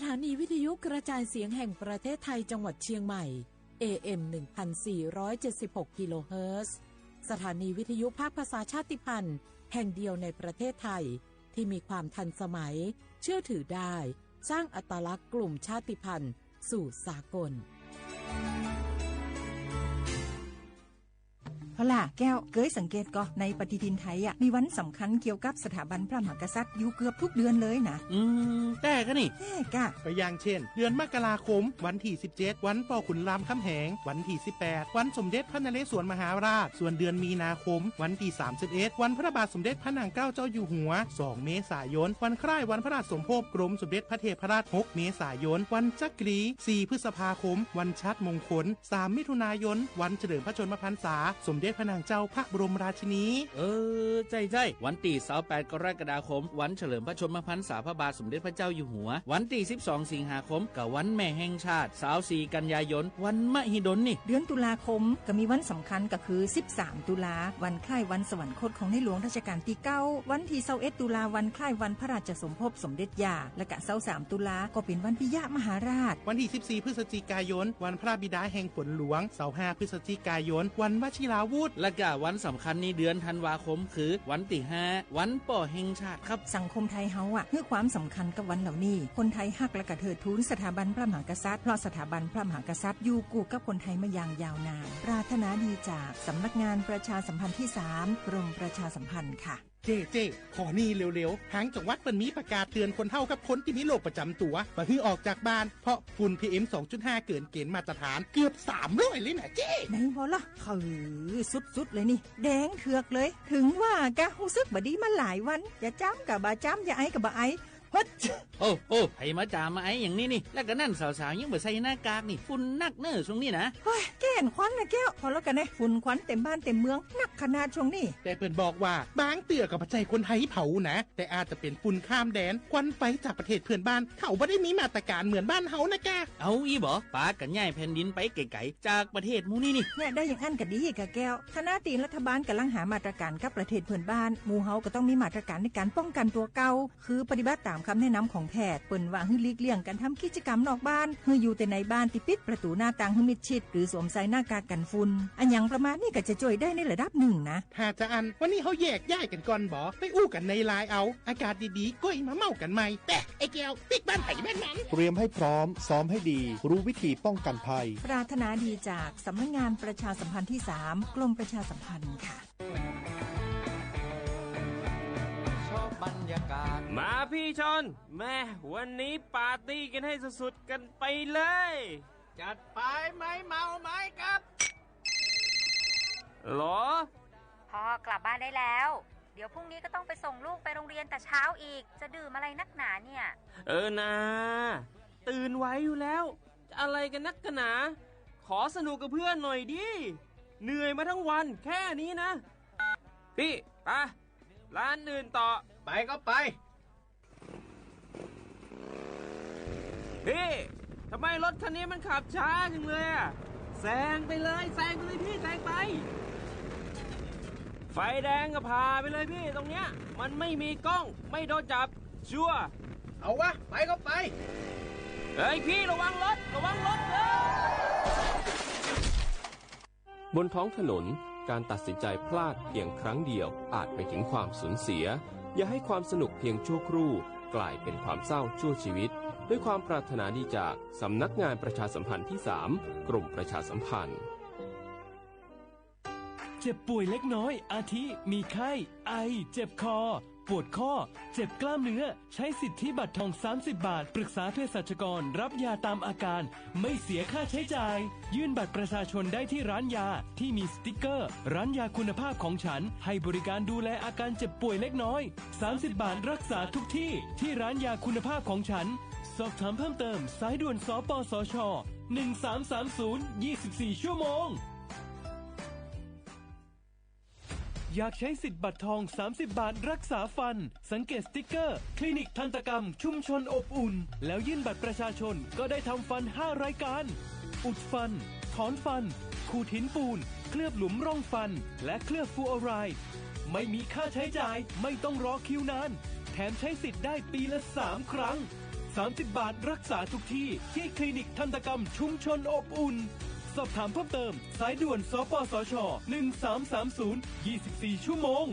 ถานีวิทยุกระจายเสียงแห่งประเทศไทยจังหวัดเชียงใหม่ AM 1476 กิโลเฮิรตซ์สถานีวิทยุภาคภาษาชาติพันธุ์แห่งเดียวในประเทศไทยที่มีความทันสมัยเชื่อถือได้สร้างอัตลักษณ์กลุ่มชาติพันธุ์สู่สากลเอาล่ะแก้วเกยสังเกตก็ในปฏิทินไทยมีวันสำคัญเกี่ยวกับสถาบันพระมหากษัตริย์อยู่เกือบทุกเดือนเลยนะแต่ก็นี่กะก็อย่างเช่นเดือนมกราคมวันที่17วันป่อขุนรามคำแหงวันที่18วันสมเด็จพระนเรศวรมหาราชส่วนเดือนมีนาคมวันที่31วันพระบาทสมเด็จพระนางเกล้าเจ้าอยู่หัว2เมษายนวันคล้ายวันพระราชสมภพกรมสมเด็จพระเทพราช6เมษายนวันจักรี4พฤษภาคมวันชัดมงคล3มิถุนายนวันเฉลิมพระชนมพรรษาสมเด็จพระนางเจ้าพระบรมราชินีใจวันที่28กรกฎาคมวันเฉลิมพระชนมพรรษาพระบาทสมเด็จพระเจ้าอยู่หัววันที่12สิงหาคมกับวันแม่แห่งชาติ24กันยายนวันมหิดลนี่เดือนตุลาคมก็มีวันสำคัญก็คือ13ตุลาวันคล้ายวันสวรรคตของในหลวงรัชกาลที่9วันที่21ตุลาวันคล้ายวันพระราชสมภพสมเด็จย่าและก็23ตุลาก็เป็นวันปิยมหาราชวันที่14พฤศจิกายนวันพระบิดาแห่งฝนหลวง25พฤศจิกายนวันวชิราวุธและก็วันสำคัญในเดือนธันวาคมคือวันที่5วันป่อแห่งชาติครับสังคมไทยเฮาให้ความสำคัญกับวันเหล่านี้คนไทยฮักและก็เทิดทูนสถาบันพระมหากษัตริย์เพราะสถาบันพระมหากษัตริย์อยู่คู่กับคนไทยมาอย่างยาวนานปรารถนาดีจากสำนักงานประชาสัมพันธ์ที่3กรมประชาสัมพันธ์ค่ะเจ๊ขอนี่เร็วๆทางจังหวัดเปิ้นมีประกาศเตือนคนเฒ่ากับคนที่มีโรคประจำตัวบ่ให้ออกจากบ้านเพราะฝุ่น PM 2.5 เกินเกณฑ์มาตรฐานเกือบ300เลยนะเจ๊ไหนบ่ล่ะคือสุดๆเลยนี่แดงเถือกเลยถึงว่ากะรู้สึกบ่ดีมาหลายวันอย่าจ้ำกะบ่จ้ำอย่าไอกะบ่ไอฮัดโอ้ให้มาจามาไออย่างนี้นี่แล้วก็นั่นสาวๆยังบ่ใส่หน้ากากนี่ฝุ่นนักเน้อช่วงนี้นะเฮ้ยแก่นควันนะแก้วพอแล้วกันนะฝุ่นควันเต็มบ้านเต็มเมืองนักขนาดช่วงนี้แต่เปิ้นบอกว่าบางเตื้อกับปัจจัยคนไทยเผานะแต่อาจจะเป็นฝุ่นข้ามแดนควันไปจากประเทศเพื่อนบ้านเขาบ่ได้มีมาตรการเหมือนบ้านเฮานะแกเอาอีบ่ปากันย้ายแผ่นดินไปไกลๆจากประเทศหมู่นี่เนี่ยได้อย่างอันก็ดีกะแก้วคณะตีนรัฐบาลกำลังหามาตรการกับประเทศเพื่อนบ้านหมู่เฮาก็ต้องมีมาตรการในการป้องกันตัวเก่าคือปฏิบัติตามคำแนะนำของแพทย์เปิ้นว่าให้หลีกเลี่ยงการทำกิจกรรมนอกบ้านให้อยู่แต่ในบ้านที่ปิดประตูหน้าต่างให้มิดชิดหรือสวมใส่หน้ากากกันฝุ่นอันอย่างประมาณนี้ก็จะช่วยได้ในระดับหนึ่งนะถ้าจะอันวันนี้เฮาแยกย้ายกันก่อนบ่ไปอู้กันในไลน์เอาอากาศดีๆก้อยมาเมากันใหม่แต่ไอ้แก้วปิดบ้านไผแม่นมันเตรียมให้พร้อมซ้อมให้ดีรู้วิธีป้องกันภัยปรารถนาดีจากสำนักงานประชาสัมพันธ์ที่3กรมประชาสัมพันธ์ค่ะมาพี่ชนแม่วันนี้ปาร์ตี้กันให้สุดๆกันไปเลยจัดไปไหมเมาไหมครับหรอพ่อกลับบ้านได้แล้วเดี๋ยวพรุ่งนี้ก็ต้องไปส่งลูกไปโรงเรียนแต่เช้าอีกจะดื่มอะไรนักหนาเนี่ยนะตื่นไว้อยู่แล้วจะอะไรกันนักกันหนาขอสนุกกับเพื่อนหน่อยดิเหนื่อยมาทั้งวันแค่นี้นะพี่ไปร้านอื่นต่อไปก็ไปพี่ทำไมรถคันนี้มันขับช้าจังเลยอ่ะแซงไปเลยพี่แซงไปไฟแดงก็พาไปเลยพี่ตรงเนี้ยมันไม่มีกล้องไม่โดนจับชัวร์เอาวะไปก็ไปเฮ้ยพี่ระวังรถเลยบนท้องถนนการตัดสินใจพลาดเพียงครั้งเดียวอาจไปถึงความสูญเสียอย่าให้ความสนุกเพียงชั่วครู่กลายเป็นความเศร้าชั่วชีวิตด้วยความปรารถนาดีจากสำนักงานประชาสัมพันธ์ที่3กรมประชาสัมพันธ์เจ็บป่วยเล็กน้อยอาทิมีไข้ไอเจ็บคอปวดข้อเจ็บกล้ามเนื้อใช้สิทธิบัตรทอง30 บาทปรึกษาเภสัชกรรับยาตามอาการไม่เสียค่าใช้จ่ายยื่นบัตรประชาชนได้ที่ร้านยาที่มีสติ๊กเกอร์ร้านยาคุณภาพของฉันให้บริการดูแลอาการเจ็บป่วยเล็กน้อย30 บาทรักษาทุกที่ที่ร้านยาคุณภาพของฉันสอบถามเพิ่มเติมสายด่วนสปสช1330 24 ชั่วโมงอยากใช้สิทธิ์บัตรทอง30 บาทรักษาฟันสังเกตสติ๊กเกอร์คลินิกทันตกรรมชุมชนอบอุ่นแล้วยื่นบัตรประชาชนก็ได้ทำฟัน5รายการอุดฟันถอนฟันขูดหินปูนเคลือบหลุมร่องฟันและเคลือบฟลูออไรด์ไม่มีค่าใช้จ่ายไม่ต้องรอคิวนานแถมใช้สิทธิ์ได้ปีละ3 ครั้ง 30 บาทรักษาทุกที่ที่คลินิกทันตกรรมชุมชนอบอุ่นสอบถามเพิ่มเติมสายด่วนสปสช1330 24 ชั่วโมง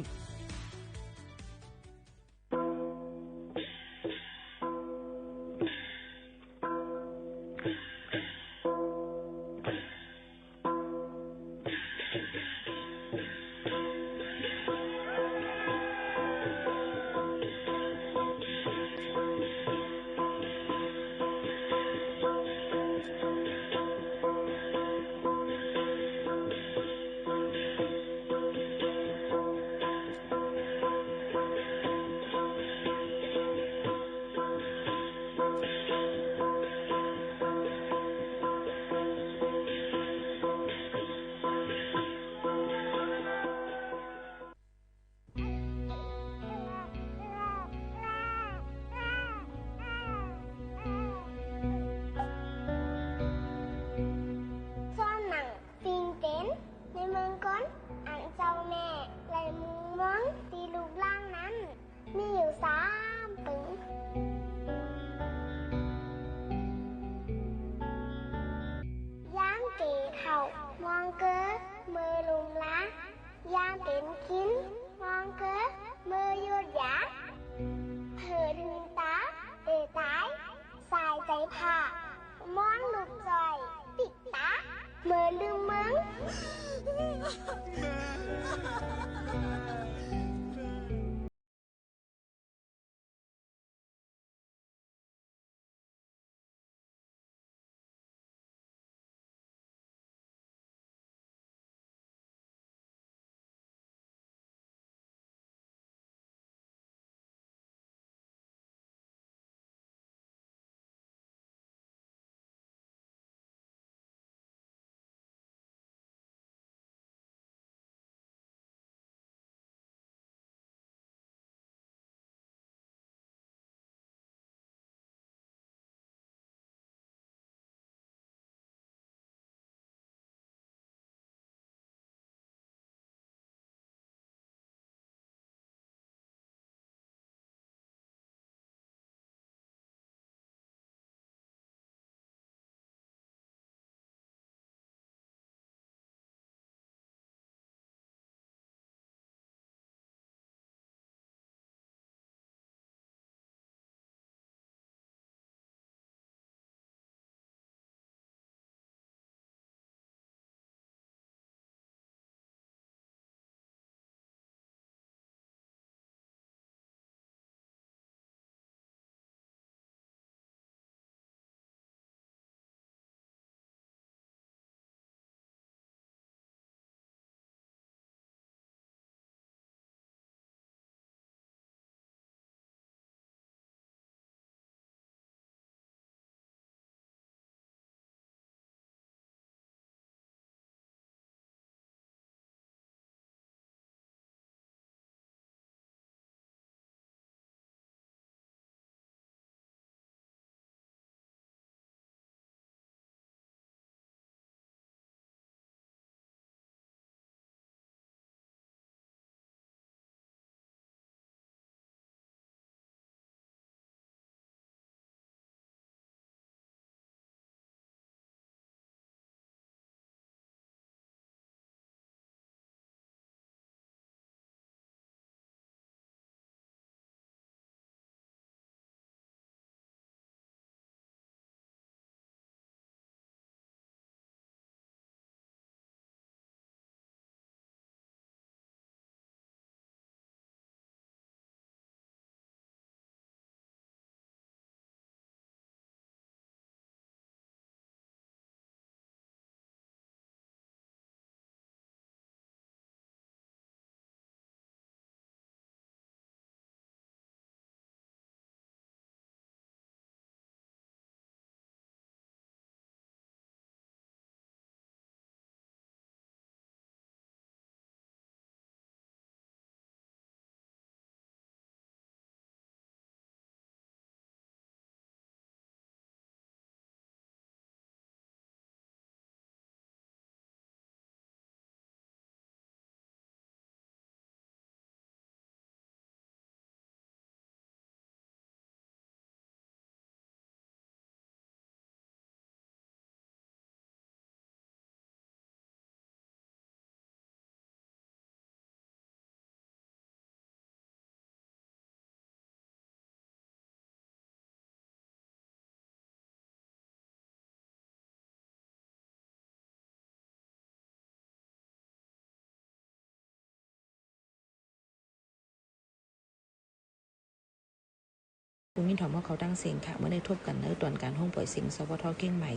ผู้มินถอมว่าเขาตั้งเสียงค่ะเมื่อได้ทบกันในตอนการห้องปล่อยเสียงสวทเก้งใหม่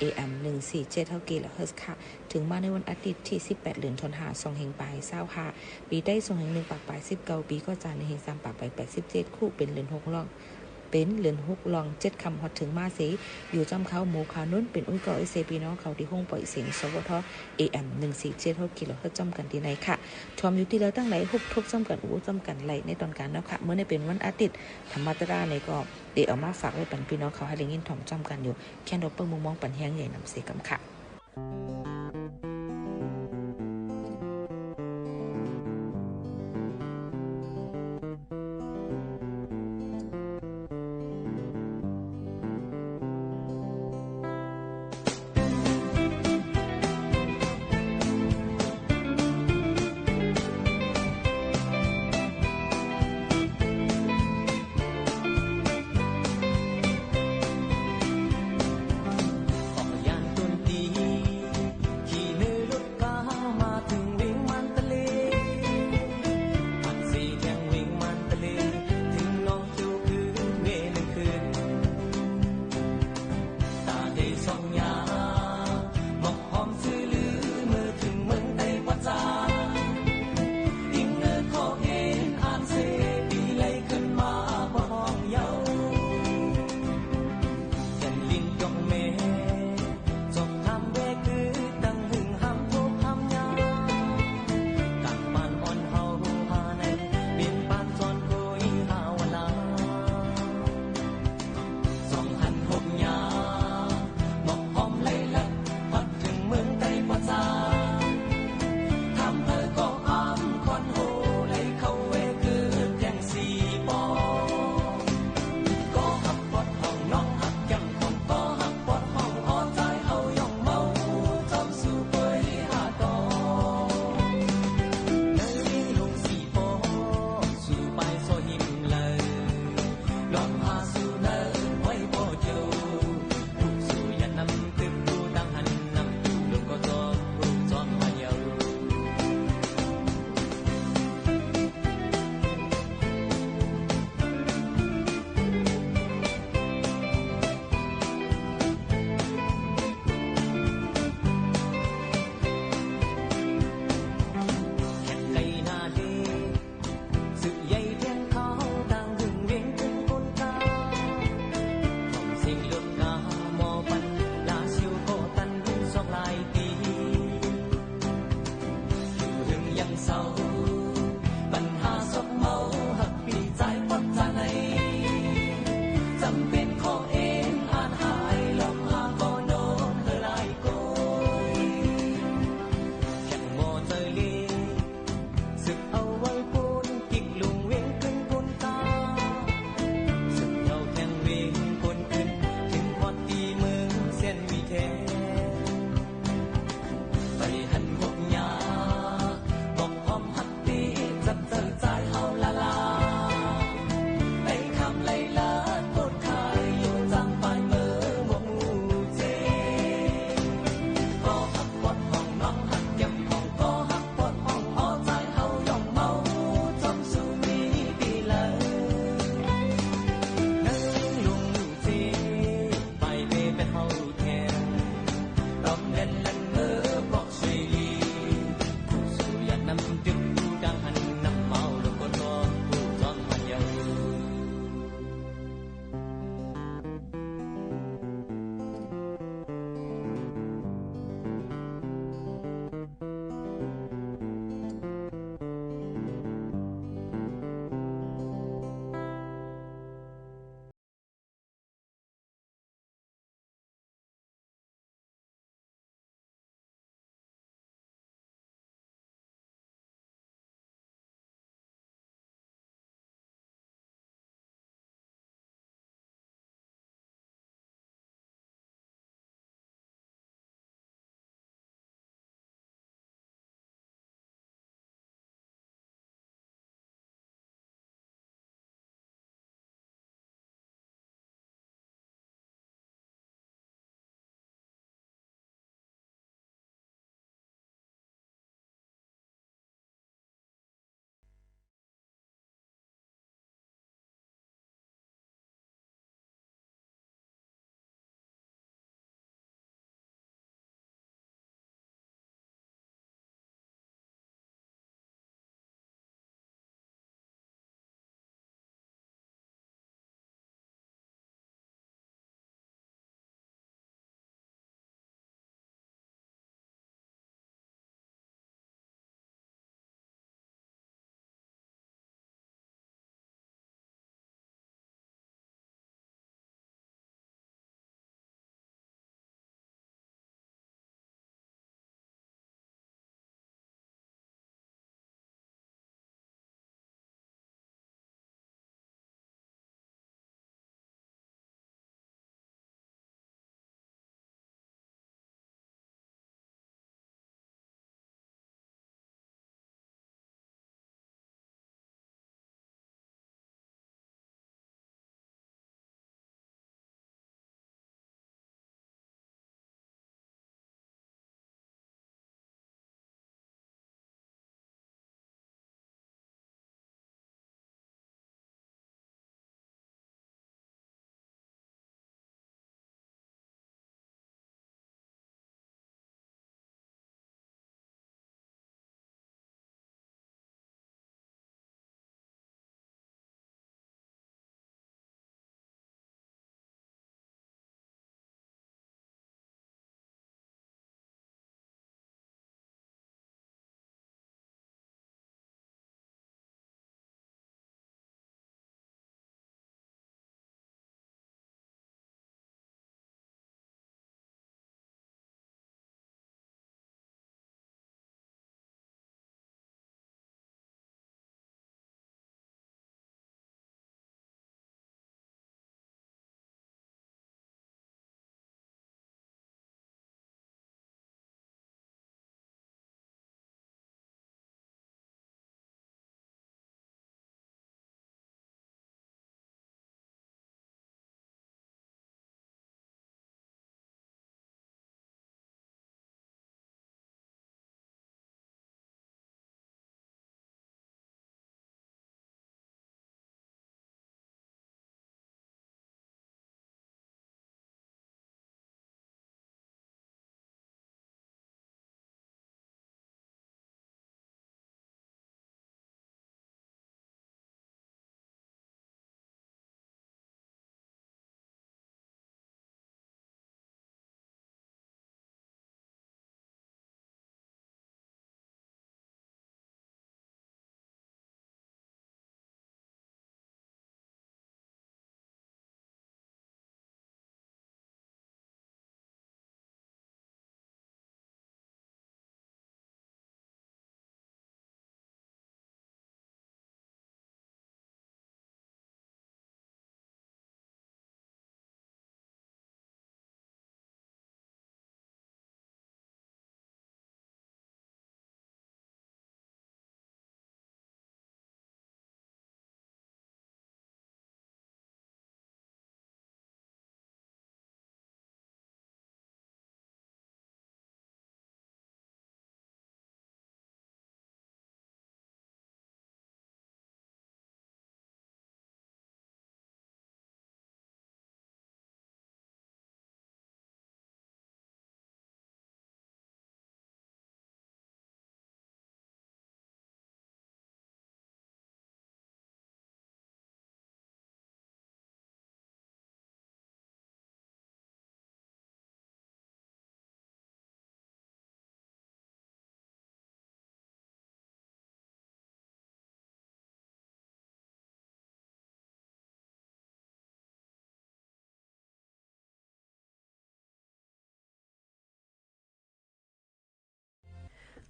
AM 147เท่ากิโลเฮิรตซ์ค่ะถึงมาในวันอาทิตย์ที่18เดือนธันวาคม2แห่งปลาย20ค่ะปีได้2แห่ง1ปากปลาย19ปีก็จานในแห่ง3ปากปลาย87คู่เป็นเดือน6รองเป็นเรือน6ลอง7คำฮอดถึงมาสีอยู่จำเขาหมู่ขานุ่นเป็นอุ้ยก่อไอเซปีน้องเขาที่ห้องปล่อยเสียงสวท AM 147กิโลเฮิรตซ์จำกันที่ไหนค่ะทอมอยู่ที่แล้วตั้งไหลฮุบทบจำกันอู้จำกันไหลในตอนการแล้วค่ะเมื่อในเป็นวันอาทิตย์ธรรมดาในก็เดี๋ยวเอามาฝากไว้ปันพี่น้องเขาให้ได้ยินถ่อมจำกันอยู่แค่ดอกเปิ้งมุมมองปันแห้งใหญ่นำเสียกำค่ะ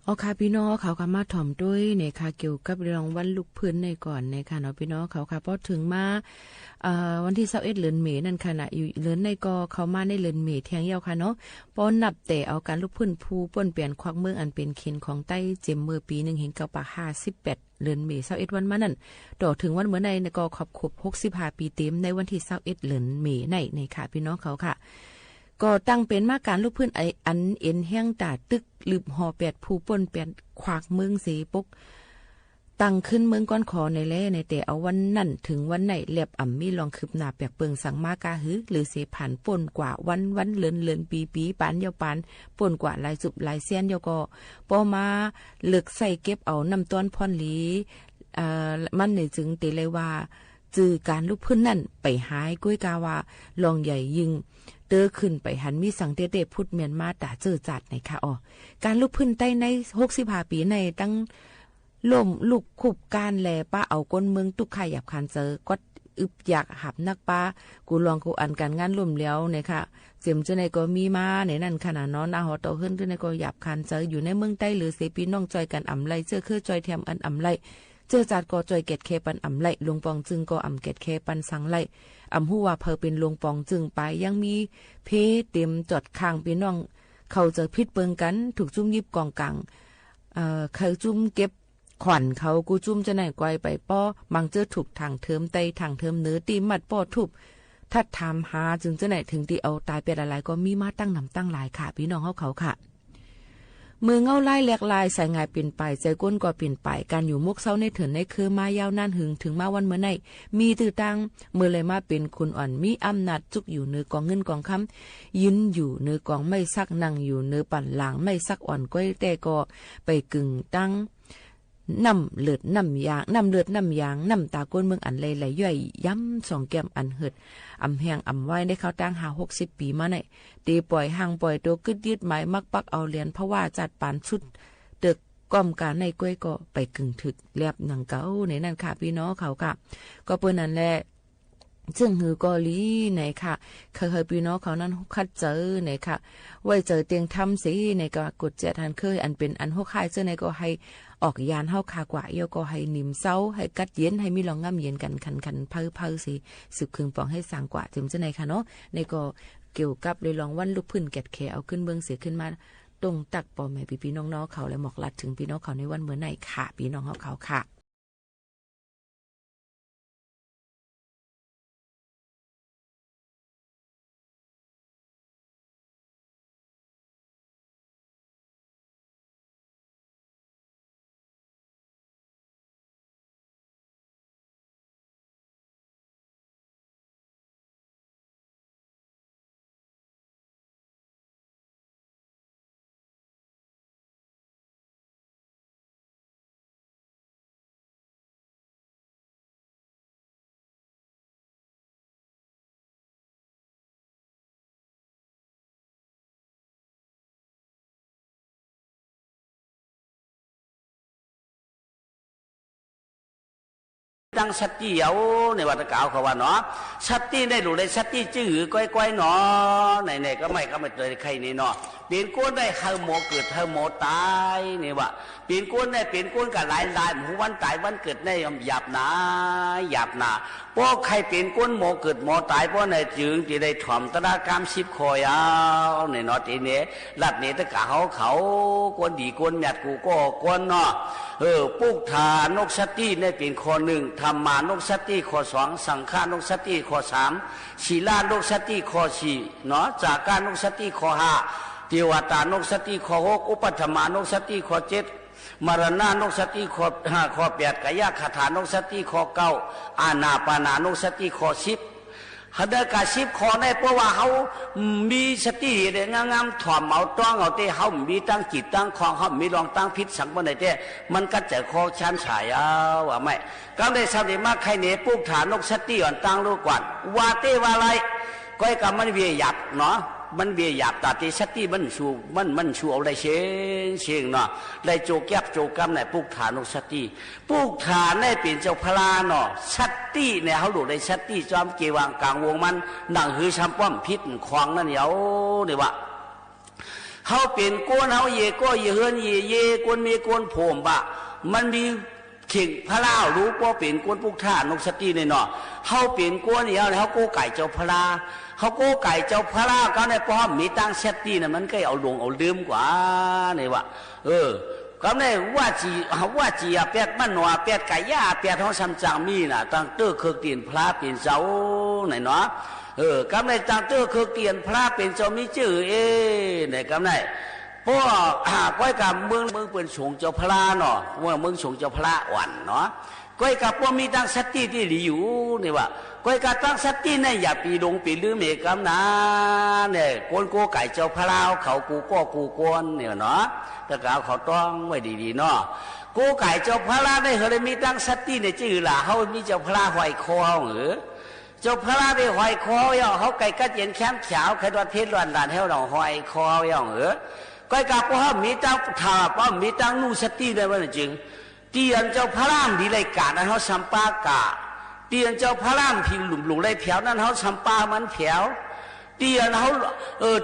เอาค่ะพี่น้องเขาค่ะมาถ่อมด้วยในค่ะเกี่ยวกับเรื่องวันลูกพื้นในก่อนในค่ะเนาะพี่น้องเขาค่ะพอถึงมาวันที่21เดือนเมษนั่นค่ะน่ะอยู่เดือนในก็เขามาในเดือนเมษเที่ยงยาวค่ะเนาะป้อนนับแต่เอาการลูกพื้นผู้ป่นเปลี่ยนควักเมืองอันเป็นเขตของใต้เจมเมื่อปี1เห็นเก่าปะ58เดือนเมษ21วันมานั่นต่อถึงวันเมื่อในก็ครบ65ปีเต็มในวันที่21เดือนเมษในค่ะพี่น้องเขาค่ะก็ตั้งเป็นมาการลูกพื้นอันเอ็นแห้งตาตึกลืบหอ8ผู้ป่นเปลี่ยนควักเมืองเสปกตั้งขึ้นเมืองก้อนขอในแลในแต่เอาวันนั่นถึงวันไหนเรียบอ่ำมีลองคืบหน้าแปลกเปิงสั่งมากาหือหรือเสผ่านป่นกว่าวันเลือนปีปานเยาปานป่นกว่าลายจุบลายเสี้ยนเยาก็ปอมาเลือกใส่เก็บเอาน้ำต้นพรหลีมันเนี่ยจึงเตเลยว่าจือการลูกพื้นนั่นไปหายกุ้ยกาว่าลองใหญ่ยิงเตอขึ้นไปหันมีสังเตเตพุทธเมียนมาตาเจอจัดในค่ะการลูกพื้นใต้ใน65ปีในตั้งล่มลูกขุบการแลป้าเอาก้นเมืองตุกไข่หยับคันเจอก็อึบอยากหับนักป้ากูลองกูอันการงานล่มแล้วเนี่ยค่ะเสียมเจ้าในก็มีมาในนั่นขนาดน้อนอาหอโตขึ้นเจ้าในก็หยับคันเจออยู่ในเมืองใต้หรือเสปีน้องจอยกันอ่ำไรเจอคือจอยแถมอันอ่ำไรเจอจัดก็จอยเกตเคปันอ่ำไรลงปองจึงก็อ่ำเกตเคปันสังไรอ่ำหัวเพอเป็นลงปองจึงไปยังมีเพเต็มจอดข้างพี่น้องเขาจะพิษเปิงกันถูกจุ่มยิบกองกลางเขาจุ่มเก็บขวัญเขากูจุ่มจะไหนไกวไปป้อมังเจอถูกทางเทิมไตทางเทิมเนื้อตีมัดป้อทุบทัดถามหาจึงจะไหนถึงที่เอาตายเป็นอะไรก็มีมาตั้งนำตั้งหลายค่ะพี่น้องเขาค่ะมือเงาไล่แหลกลายใส่งายเปลี่ยนไปใจก้นก็เปลี่ยนไปการอยู่มุกเศร้าในเถินในคือมายาวนานหึงถึงมาวันเมื่อไหนมีตื้อตั้งเมื่อเลยมาเป็นคุณอ่อนมีอำนาจจุกอยู่เนื้อกองเงินกองคำยืนอยู่เนื้อกองไม่ซักนั่งอยู่เนื้อปั่นหลังไม่ซักอ่อนก้อยแต่ก็ไปกึ่งตั้งน้ำเลือดน้ำยางน้ำเลือดน้ำยางน้ำตาก้นเมืองอันไหลย่อยย้ำ2แก้มอันเหิดอำแหงอำไว้ได้เข้าตั้ง60ปีมาในตีปล่อยห่างปล่อยตัวกึดยึดหมายมักปักเอาเหรียญเพราะว่าจัดปานชุดเดึกก้อมการในก้อยก็ไปกึ่งถึกแลบหนังเก่าในนั่นค่ะพี่น้องเขาค่ะก็เปิ้นนั่นแหละซึ่งหือกอลีไหนค่ะเคยพี่น้องเขานั้นคัดเจอไหนค่ะไว้เจอเตียงทำสิในก็กดเจทันเคยอันเป็นอันหกคายเจอในก็ให้ออกยานเฮาคากว่าเยาก็ให้นิ่มเศร้าให้กัดเย็นให้มีลองง่ำเย็นกันคันเพ้อสิสืบคืนปองให้สร้างกว่าจึงจะในค่ะเนาะในก็เกี่ยวกับเลยลองวันลูกพื้นแกดแขเอาขึ้นเบื้องเสียขึ้นมาตรงตักปอแม่พี่น้องๆเขาและหมอกลัดถึงพี่น้องเขาในวันเมื่อไหร่ค่ะพี่น้องเขาค่ะตั้งสติเอาในวัดกล่าวเขาว่าเนาะสติได้หรือได้สติจื้อก้อยๆเนาะไหนๆก็ไม่เลยใครนี่เนาะเปลี่ยนก้นได้เฮาโมเกิดเฮาโมตายนี่ว่าเปลี่ยนก้นได้เปลี่ยนก้นกับหลายหมู่วันตายวันเกิดได้หยาบหนาเพราะใครเปลี่ยนก้นโมเกิดโมตายเพราะในจึงที่ได้ถ่อมตระกรรม10คอยเอาในเนาะทีนี้ลัดนี้ตะกะเขาก้นดีก้นแมดกูก็ก้นเนาะปุกฐานกสติได้เป็นข้อ1ธรรมานกสติข้อ2สังฆานกสติข้อ3ศีลานกสติข้อ4เนาะจากการนกสติข้อ5เทวตานกสติข้อ6อุปัฏฐมานกสติข้อ7มรณานกสติข้อ5ข้อ8กายคถานกสติข้อ9อานาปานานกสติข้อ10ฮัดเดกาสิบขอได้เพราะว่าเขามีสติเด้งามๆถ่อมเอาต้องเอาเต้เขามีตั้งจิตตั้งคองเขามีลองตั้งพิษสังบนไหนเต้มันก็จะคอชั้นฉายเอาว่าไม่ก็ได้สติมากใครเนปุกฐานนกสติอ่อนตั้งรู้ก่อนว่าเต้ว่าอะไรก็ให้กับมันเวียหยับเนาะมันเวียหยับตาตีสติมันชูเอาได้เชียงเนาะได้โจแก็บโจกำในปุกฐานนกสติปุกฐานได้เป็นเจ้าพลาเนาะสติเนี่ยเขาดูได้สติจอมเกวางกลางวงมันดังหือช้ำป้อมพิษควางนั่นเหนียวเนี่ยว่า เฮาเป็นกวนเฮาเยก็เยเฮือนเยกวนมีกวนโผมบะมันมีเข่งพระลาวรู้ว่าเป็นกวนปุกท่านกสติเนี่ยเนาะเฮาเป็นกวนเนี่ยเฮาโกไก่เจ้าพระลาเขาโกไก่เจ้าพระลาก็ในป้อมมีตั้งเซตตี้น่ะมันก็เอาลงเอาลืมกว่าเนี่ยวะก็ในว่าจีเปียดมันหนัวเปียดไก่ย่าเปียดท้องซ้ำจางมีน่ะตั้งเตื้อเครือตีนพระเป็นเจ้าไหนเนาะก็ในตั้งเตื้อเครือตีนพระเป็นเจ้ามีชื่อไหนก็ในพวกก้อยกับเมืองเป็นสงเจ้าพระเนาะว่าเมืองสงเจ้าพระอ่อนเนาะก้อยกับพวกมีตั้งสติที่ดีอยู่นี่ว่าก้อยกับตั้งสติเนี่ยอย่าปีดงปีลืมเมกำนาเนี่ยกวนโกไก่เจ้าพระเขากูก็กูกวนเนี่ยเนาะแต่เขาต้องไว้ดีๆเนาะกูไก่เจ้าพระได้เขาได้มีตั้งสติเนี่ยจื่อละเขามีเจ้าพระหอยคอเจ้าพระได้หอยคอย่อเขาไก่กัดเย็นแคมป์ขาวใครตัวเพชรล้วนด่านเท่าดอกหอยคอย่อก้อยกับพวกมีตั้งถาป้อมมีตั้งนู่สติได้ว่าจริงเตียนเจ้าพระรามดีเลยกานั้นเขาสัมปากะเตียนเจ้าพระรามพิงหลุมเลยแผวนั้นเขาสัมปามันแผวเตียนเขา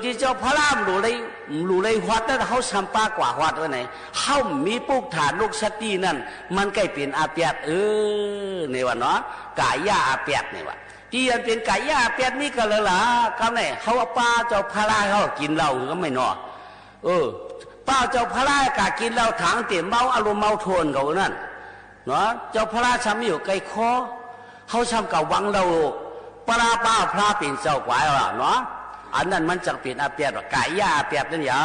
ที่เจ้าพระรามหลุมเลยวัดนั้นเขาสัมปากว่าวัดว่าไหนเขามีปุกฐานลูกสตินั่นมันใกล้เป็นอาเปียดในวันเนาะกายาอาเปียดในวันเตียนเป็นกายาอาเปียดนี่ก็เลยล่ะคำไหนเขาว่าป้าเจ้าพระราเขากินเหล้าก็ไม่เนาะป้าเจ้าพระรากากินเหล้าถังเตี๋ยเมาอารมณ์เมาโทนเขานั่นเนาะเจ้าพระราช้ำอยู่ไกลคอเขาช้ำกับวังเราปลาป้าพระเป็นเจ้ากวายล่ะเนาะอันนั้นมันจะเป็นอาเปียดกายาอาเปียดนั่นอย่า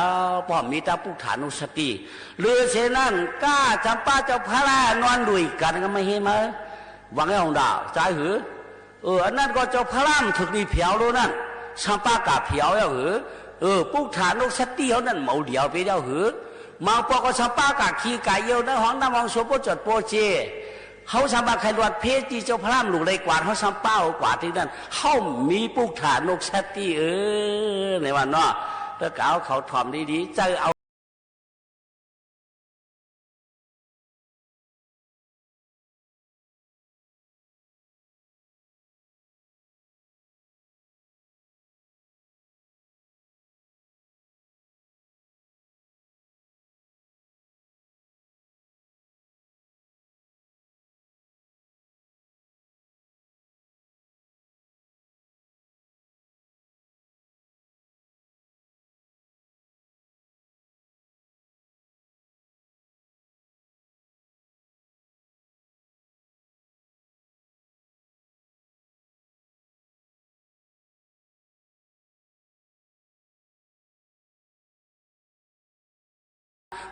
พ่อมีตาปุกฐานุสติหรือเช่นนั้นกล้าจำป้าเจ้าพระรานอนดุยกันก็ไม่เห็นมั้ยหวังให้องดาวใจหืออันนั้นก็เจ้าพระรามถึกดีเผียวรู้นั่นช้ำป้ากาเผียวแล้วหือปุกฐานกสติเขานั่นเมาเดียวไปเดียวหือมาปอกสัมปากาขี้ไก่เยี่ยวในห้องน้ำห้องโซโปจดโปเจเขาสัมปาใครรวดเพจีเจ้าพระรามหลุดเลยกวาดเขาสัมป้ากวาดที่นั่นเขามีปุกฐานกสติในวันเนาะถ้าเขาถ่อมดีๆใจเอา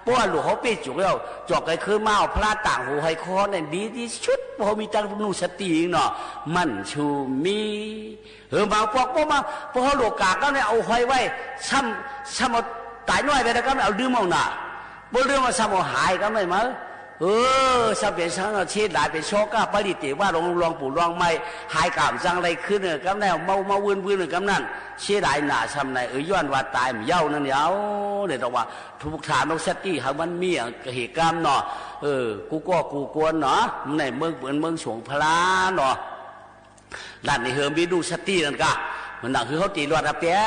เพราะว่าหลวงเขาไปจุกแล้วจอกไอ้คือมาเอาพระต่างหูไฮคอเนี่ยดีที่ชุดพอมีตั้งนุสติเนาะมันชูมีมาพวกมาพอหลวงกาก็เนี่ยเอาหอยไว้ซ้ำตายน้อยไปแล้วก็เอาดื้อมเอาหน่าบ่เรื่องมาซ้ำเอาหายก็ไม่มาซ้ำเป็นช่างเราเช็ดหลายเป็นโชก้าปริติว่าลองปู่ลองไม่หายกล่าวจังอะไรขึ้นเนี่ยก็แนวเมาวุ่นเนี่ยก็นั่นเช็ดหลายหนาซ้ำในย้อนว่าตายมันเย้านั่นเย้าเนี่ยแต่ว่าทุกฐานนกสติหามันมีเหตุการณ์เนาะกูกวนเนาะในเมืองเหมือนเมืองสวงพลาเนาะด้านในเฮือมีดูสตินั่นก็มันหนักคือเขาตีรวดแป๊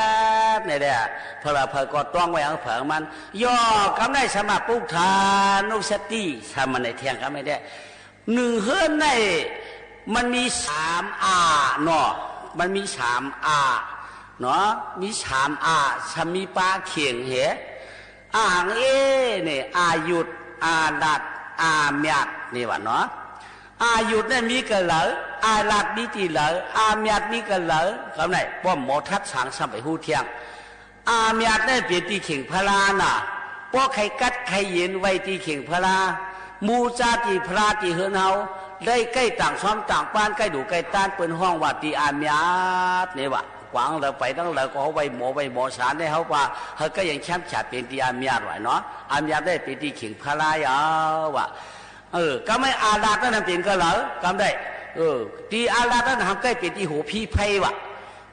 บเนี่ยเด้อเพอก็ต้องไว้เอาเผงมันย่อกำได้สมาปุกฐานนกสติทำมันในเทียงก็ไม่ได้หนึ่งเฮือนในมันมี3 อาเนาะมันมี3 อาเนาะมี3 อาชมีปาเขียงเหอ่างเนี่ยอายุดอาดัดอาเมียดนี่ว่าเนาะอายุดเนี่ยมีกันเหลออาลัดมีตีเหลออาเมียดมีกันเหลอคำไหนป้อมหมอทัดสางซ้ำไปหูเทียงอาเมียดเนี่ยเปลี่ยนตีเข่งพลาน่ะป้อใครกัดใครเย็นไว้ตีเข่งพลามูจาตีพลาตีเฮือนเฮาได้ใกล้ต่างซ้อมต่างป้านใกล้ดูใกล้ต้านเปิ้นห้องว่าตีอาเมียดเนี่ยว่ากวางเราไปตั้งเราก็เขาไว้หมอสารได้เขาว่าเขาก็ยังแช่มฉาเป็นตีอาเมียดไว้เนาะอาเมียดได้เป็นตีเข่งพลายาวว่ะก็ไม่อาลาดนั่นเป็นก็เหรอกำได้ตีอาลาดนั่นทำใกล้เป็นตีหูพี่ไพ่วะ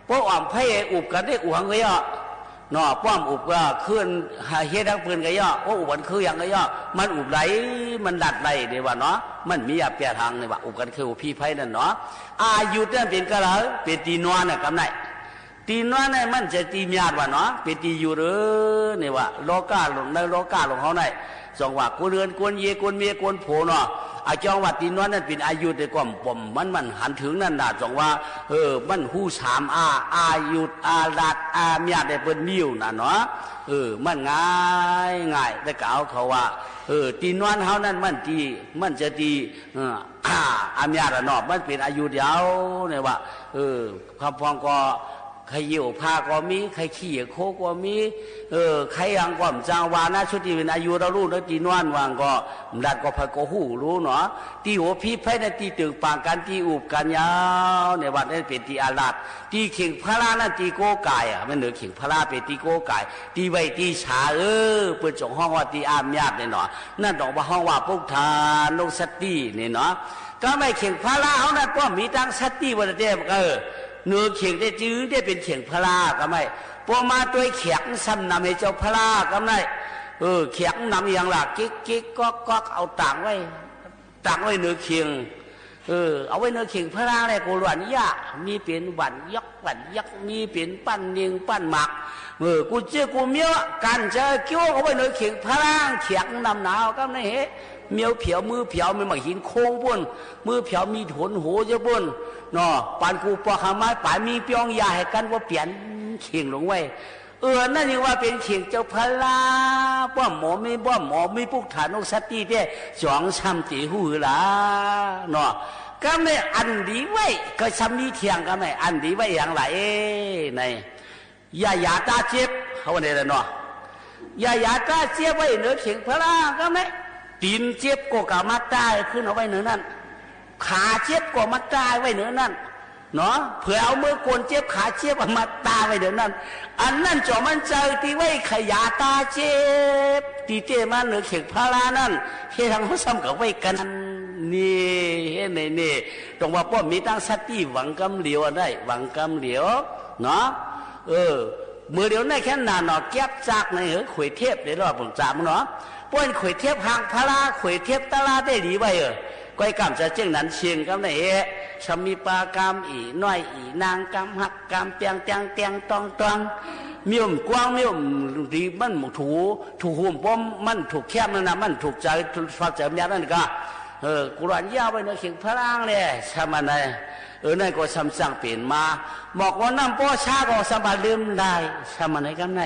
พวกอ่อมไพ่อุบกันได้อุหังก็ย่อเนาะป้อมอุบก็ขึ้นเฮ็ดทั้งปืนก็ย่อโอ้อุบันคือยังก็ย่อมันอุบไหลมันดัดไหลเดี๋ยวว่าเนาะมันมีอาเปียทางเลยว่าอุบกันคือหูพี่ไพ่นั่นเนาะอายุนั่นเป็นก็เหรอเป็นตีนอนน่ะกำได้ตี ตีนว่าเนี่ยมันจะตีมียาดวะเนาะเป็นตีอยู่หรือเนี่ยว่าโลกาหลงในโลกาหลงเขาในสองว่ากูเรือนกวนเยกวนเมียกวนโผเนาะอาจองว่าตีนว่านั่นเป็นอายุแต่ก่อนผมมันหันถึงนั่นน่ะจองว่ามันหู้สามอายุอาลัดอามียาดได้เปิ้นมิ้วน่ะเนาะมันง่ายแต่กล่าวเขาว่าตีนวันเฮานั่นมันจะตีอามียาดเนาะมันเป็นอายุเดียวเนี่ยว่าคำพองก็ใครเหี่ยวผ้าก็มีใครขี้โคก็มีใครยังก่อมจางวานะชุดที่เป็นอายุเรารู้แล้วตีนวันวางก็ดัดก็พะก็หูรู้เนาะตีหัวพี่ไพ่ในตีตึงปางกันตีอุบกันยาวในวันนั้นเป็นตีอาลัดตีเข่งพระลานั่นตีโกกายมันเหนือเข่งพระลาเป็นตีโกกายตีใบตีฉาเปิดจงห้องว่าตีอามญาติเนี่ยเนาะนั่นดอกว่าห้องว่าพุทธานกสติเนี่ยเนาะก็ไม่เข่งพระลาเขานั่นก็มีตั้งสติวันเดียวเนื้อเข่งได้จื้อได้เป็นเข่งพระลาก็ไม่พอมาตัวเขียงซ้ำนำให้เจ้าพระลาก็ไม่เขียงนำอย่างหลักกิ๊กก็เอาต่างไว้เนื้อเข่งเอาไว้เนื้อเข่งพระลาเลยกูหลวนยะมีเป็นหวันยักมีเป็นปั้นเนียงปั้นหมักกูเจอกูเมี้ยกันเจอกิ้วเอาไว้เนื้อเข่งพระลาเขียงนำหนาวก็ไม่เห็นเมียวเผียวมือเผียวไม่มาหินโค้งบนมือเผียวมีถนโหจะบนเนาะปานกูปอกหาไม้ป่ามีเปียงยาให้กันว่าเปลี่ยนเข่งลงไว้นั่นยังว่าเป็นเข่งเจ้าพลาป้อมหมอไม่ปุกฐานกสติเด้สองช้ำตีหูละเนาะก็ไม่อันดีไว้ก็ช้ำมีเทียงก็ไม่อันดีไว้อย่างไรในยาตาเจ็บเขาเนี่ยเนาะยาตาเจ็บไว้เนื้อเข่งพลาก็ไม่ตีนเจ็บก็กะมัดได้ขึ้นเอาไว้เนื้อนั่นขาเจ็บก็มัดได้ไว้เนื้อนั่นเนาะเผื่อเอามือกวนเจ็บขาเจ็บมัดตาไว้เดี๋ยวนั้นอันนั่นจ่อมันเจอตีไว้ขยาตาเจ็บตีเจมาเนื้อเข่งพารานั่นเฮ้ทางเขาซ้ำกับไว้กันนี่เฮ้นี่ตรงว่าป้อมมีตั้งสติหวังกำเหลียวได้หวังกำเหลียวเนาะมือเดียวในแค่นานเนาะแก็บจากในขวยเทพเดี๋ยวรอผมจำเนาะป้วนขวยเทียบหางพระลาขวยเทียบตาลาได้ดีไว้ก้อยกำจะเจ้งนั้นเชียงกับไหนชมีปากามอีน้อยอีนางกำหักกำเตียงตองมีมกว้างมีมดีมันถูหุ่มป้อมมันถูกแคบนั่นนะมันถูกใจฟักใจมันนั่นก็กุรันยาวไปในเขียงพระล่างเลยทำอะไรนั่นก็ซ้ำสั่งเปลี่ยนมาบอกว่าน้ำป้อชาก็สบายลืมได้ทำอะไรกันไหน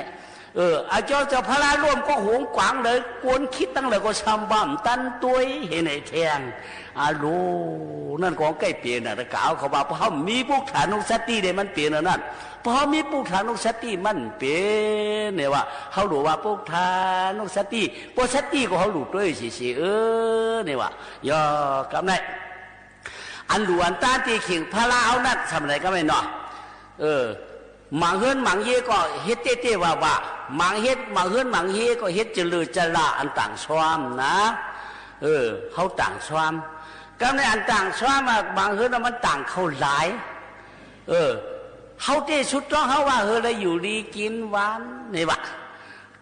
อาเจ้าพระราร่วมก็หวงกวางเลยกวนคิดตั้งเลยก็ชำบ่ำตันตัวเห็นไอ้แทงลูนั่นของใกล้เปลี่ยนนะตะกาวเขาบอกเพราะเขามีปุกฐานุสติเนี่ยมันเปลี่ยนนั่นเพราะมีปุกฐานุสติมันเปลี่ยนเนี่ยว่าเขาหลุดว่าปุกฐานุสติปุกสติก็เขาหลุดด้วยสิเนี่ยว่าย่อกำไรอันหลวนตาตีขิงพระราเอานั่นทำอะไรก็ไม่เนาะมังเฮินมังเย่ก็เฮ็ดเต้ว่ามังเฮ็ดมังเฮินมังเย่ก็เฮ็ดเจริญจละอันต่างชวามนะเขาต่างชวามก็ในอันต่างชวามบางเฮินมันต่างเขาหลายเขาเต้ชุดต้องเขาว่าเลยอยู่ดีกินหวานนี่วะ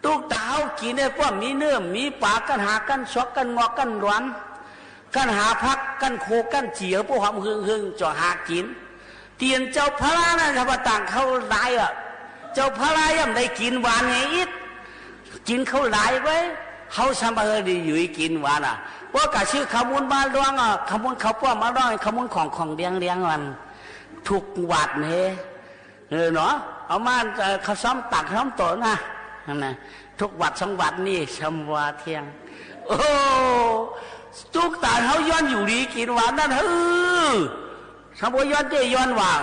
ตุกตาเขากินเนี่ยพวกมีเนื้อมีปลากันหากันชอกกันงอกกันหวานกันหาพักกันโคกันเจียวพวกความหึงจ่อหากินเตียนเจ้าพระรานั่นถ้าว่าต่างเขาหลายเจ้าพระราย่ำได้กินหวานไงอิดกินเขาหลายไว้เขาสบายดีอยู่กินหวานเพราะกะชื่อขมุนมาล่วงขมุนเขาป้อมาล่วงขมุนของเลี้ยงมันถูกวัดเนี่ยเนาะเอามาเขาซ้อมตักซ้อมโตนะนั่นทุกวัดสองวัดนี่ชมวาเทียงโอ้ทุกตาเขาย้อนอยู่ดีกินหวานนั่นสมบูรณ์ย้อนเจย้อนว่าง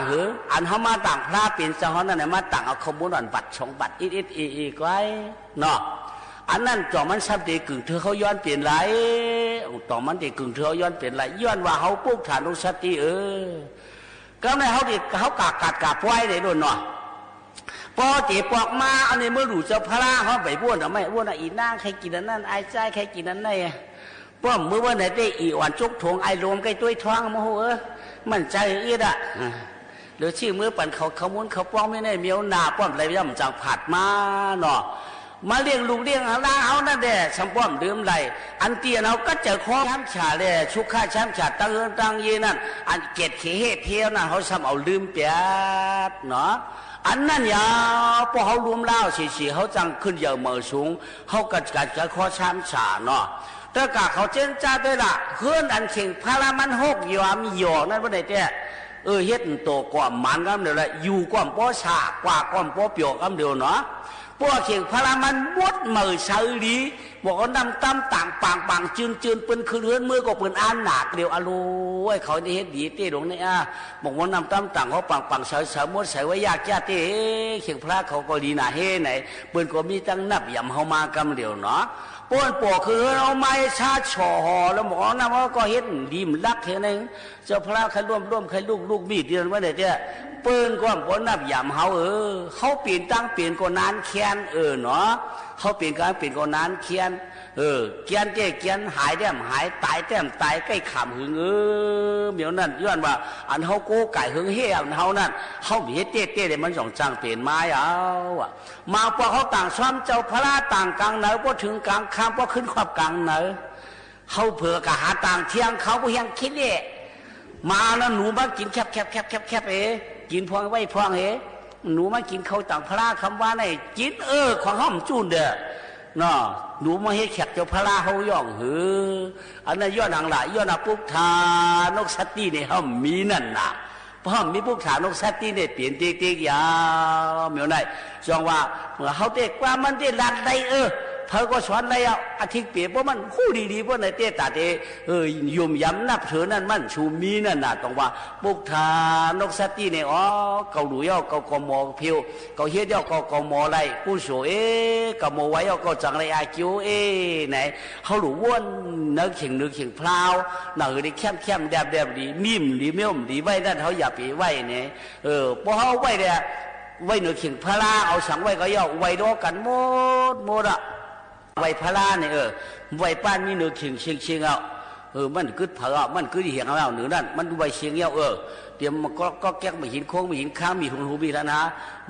อันเขามาต่างพระเป็นสหนั่นเนี่ยมาต่างเอาขบุนอันบัดชงบัดอีกไว้เนาะอันนั้นจ่อมันซับเด็กกึ่งเธอเขาย้อนเปลี่ยนไรต่อมันเด็กกึ่งเธอย้อนเปลี่ยนไรย้อนว่าเขาปุ๊บฐานุสติก็ในเขาเด็กเขากาดไว้เลยด้วยเนาะพอเจ็บปอกมาอันนี้เมื่อหลุดเจ้าพระเขาไปบ้วนหรือไม่บ้วนอีนางใครกินนั่นไอ้ใจใครกินนั่นไงป้อมเมื่อวันไหนได้อีอ่อนจุกถงไอ้รวมใกล้ตัวท้องโมโหมันใจอีดหรือชื่อมือปั่นเขามุนเขาป้องไม่ได้เมียวหนาป้อมอะไรย่ำจากผัดมาเนาะ มาเลี้ยงลูกเลี้ยงหลานเฮานั่นแหละสัมป้อมลืมไหลอันเตียนเฮาก็เจอข้อช้ำฉาเลยชุกข้าช้ำฉาตั้งตั้งยีนั่นอันเกตเขเฮเพียวนั่นเฮาซ้ำเอาลืมเปียดเนาะอันนั้นยาวพอเขารวมเล่าสีเขาจังขึ้นเยอะเมื่อสูงเขากัดข้อช้ำฉาเนาะแต่กะเขาเจนจ้าด้วยละเฮือนอันเข่งพารามันหกยอมหยอกนั่นว่าไหนเจ้เฮ็ดโตกว่ามันก็เดี๋ยวละอยู่กว่าป้อฉากว่าก้อมป้อเปียวก็เดี๋ยวเนาะพวกเข่งพารามันวดมือเฉลีบอกว่าน้ำตั้มต่างปางปางจืนปืนคือเฮือนมือก็ปืนอ่านหนักเดียวอารมณ์เขาได้เฮ็ดดีเต้ดงนี่บอกว่าน้ำตั้มต่างเขาปางเฉยมดใส่ไว้ยากจ้าเต้เข่งพระเขาก็ดีหนาเฮ่ไหนปืนก็มีตั้งนับยำเขามากำเดียวเนาะป้วนปอคือเราไม่ชาชอแล้วหมอนะว่าก็เฮ็ดดีมรักเท่านั้นเจ้าพระใครร่วมใครลูกมีดเดือนว่าเดี๋ยวปืนก้อนป้นนับยำเขาเขาเปลี่ยนตั้งเปลี่ยนก็นานแค้นเนาะเขาเปลี่ยนการเปลี่ยนก็นานแค้นเกียนเกียนหายแต้มหายตายแต้มตายใกล้ขำหึงเดี๋ยวนั้นย้อนว่าอันเขาโก้ไก่หึงเฮี้ยอันเขานั่นเขาเฮ็ดเต้เลยมันสองจังเปลี่ยนไม้มาพอเขาต่างซ้อมเจ้าพระต่างกลางเหนือพอถึงกลางคำพอขึ้นขอบกลางเหนือเขาเผื่อกะหาต่างเที่ยงเขาพอยังคิดเนี่ยมาแล้วหนูมากินแคบกินพวงไว้พวงหนูมากินเขาต่างพระคำว่าไหนกินของห้อมจูนเด้อเนาะหนูมาให้แขกเจ้าพระเขาย่องอันนั้นย้อนหางหลายย้อนปุกทานกสัตตีเนี่ยเขามีนั่นน่ะเพราะมีปุกทานกสัตตีเนี่ยเปลี่ยนเติ๊กยาวเหมียวไหนจังว่าเมื่อเขาเด็กว่ามันได้รัดได้เธอก็สอนอะไรอาทิตย์เปียเพราะมันคู่ดีๆเพราะในเต้ตาเต้ยุ่มย้ำนับถือนั่นมันชูมีนั่นน่ะต้องว่าปุกทานกสัตตีเนี่ยเกาหลุยเกากมอเพียวเกาเฮ็ดเกากมอไรผู้โสเกาโมไว้เกาจังไรอาคิวไหนเขาหลุว่นเนื้อเข่งพลาวหนังดีเข้มแดบดีนิ่มดีเมี่ยมดีไว้นั่นเขาอย่าไปไว้เนี่ยพอเขาไว้เนี่ยไว้เนื้อเข่งพลาเอาสังไว้ก็ย่อไว้ดอกันหมดไว้พลาเนี่ยไว้ป้านมีเนื้อเชียงมันกึดเผามันกึดเหี่ยงเอาเนื้อนั่นมันไว้เชียงเตรียมก็แก๊กไม่หินโค้งไม่หินข้างมีหูมีท่านะ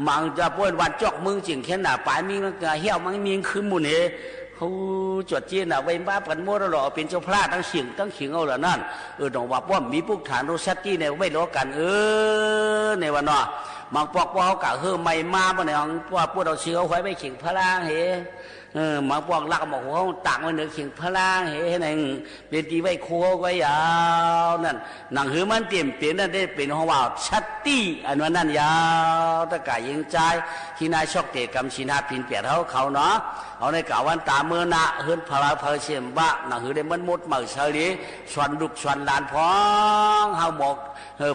มังจะป้วนวันจอกมึงจริงแค่หนาปลายมีมันเหี้ยวมันมีขึ้นมุนเขาจดเจียนไว้บ้าพันโมดหล่อเป็นเจ้าพลาทั้งเสียงเอาละนั่นต้องว่าป้อมมีพวกฐานโรซัตตี้เนี่ยไม่ล้อกันในวันน่ะมังปอกว่าเขากะไม่มาบ่เนี่ยว่าพวกเราเชื่อไว้ไม่เข่งพลามาพวกลักบอกเขาต่างไว้เนื้อเข่งพลานั่นเป็นตีไว้โค้ไว้ยาวนั่นหนังมันเปลี่ยนนั่นได้เป็นของว่าชัตตี้อันว่านั่นยาวตะกายยิงใจที่นายชอกเตะกำชินาพินเปียเขาเนาะเอาในกาวันตาเมื่อนะเฮือนพลาเพอเชียมบ้าหนังได้มันมดเหมือเฉลีชวนดุกชวนลานพ้องเฮาหมก